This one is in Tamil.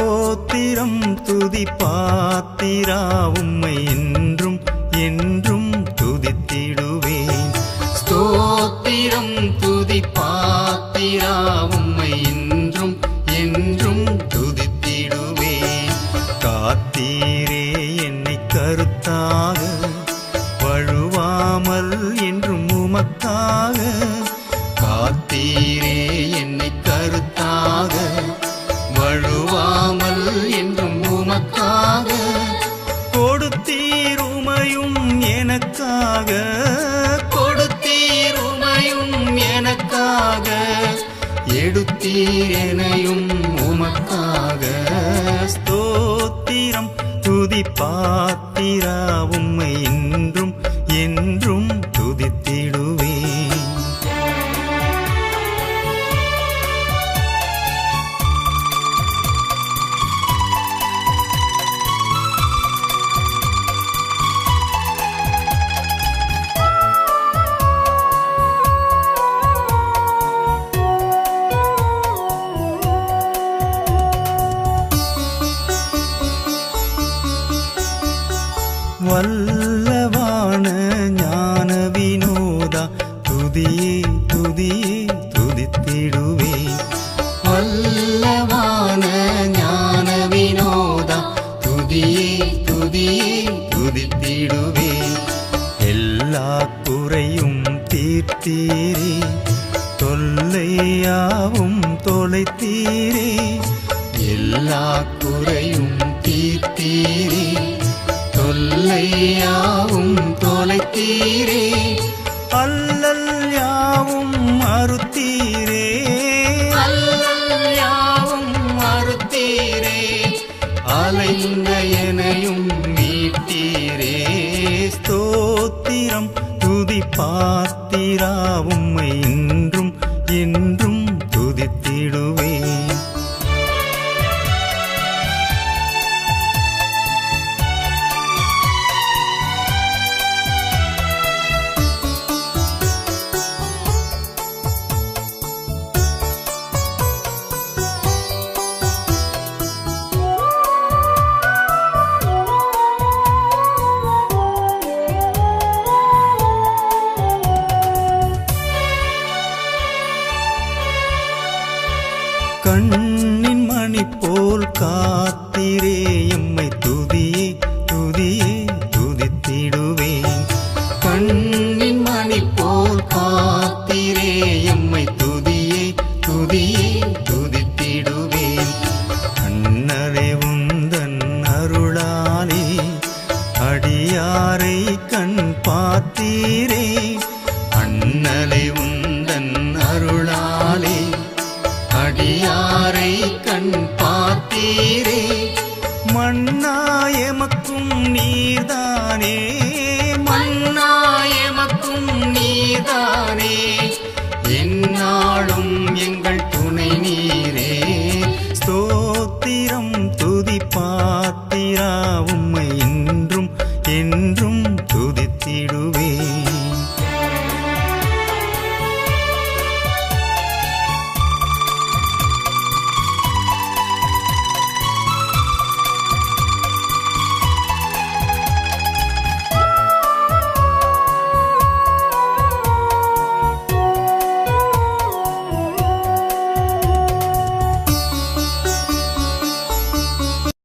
ஸ்தோத்திரம் துதி பாத்திரா உம்மை என்றும் என்றும் துதித்திடுவேன். ஸ்தோத்திரம் துதி பாத்திரா உம்மை என்றும் என்றும் துதித்திடுவேன். காத்தீரே என்னை கருத்தாக வழுவாமல் என்றும் உமக்காக. காத்தீரே என்னை கருத்தாக வழுவாமல் என்றும் உமக்காக. கொடுத்தீருமையும் எனக்காக, கொடுத்தீருமையும் எனக்காக. எடுத்தீர் எனையும் உமக்காக. ஸ்தோத்திரம் துதி பாத்திரா உம்மை என்றும் என்றும் துதித்திடுவேன். வல்லவான ஞான வினோதா துதியே துதியே துதித்திடுவேன். வல்லவான ஞான வினோதா துதியே துதியே துதித்திடுவேன். எல்லா குறையும் தீர்த்தீரே, தொல்லையாவும் தொலைத்தீரே. எல்லா குறையும் தீர்த்தீரே, தொல்லையாவும் தொலைத்தீரே. அல்லல் யாவும் அறுத்தீரே, அல்லல் யாவும் அறுத்தீரே. அலைந்த எனையும் மீட்டீரே. ஸ்தோத்திரம் துதி பாத்திரா உம்மை என்றும் என்றும் துதித்திடுவேன். கண்ணின் மணி போல் காத்திரே எம்மை துதியே துதியே துதித்திடுவேன். கண்ணின் மணி போல் காத்திரே எம்மை துதியே துதியே துதித்திடுவேன். அண்ணரே உந்தன் அருளாலே அடியாரை கண் பார்த்தீரே. அண்ணலே உந்தன் அருளாலே அடியாரை கண் பார்த்தீரே.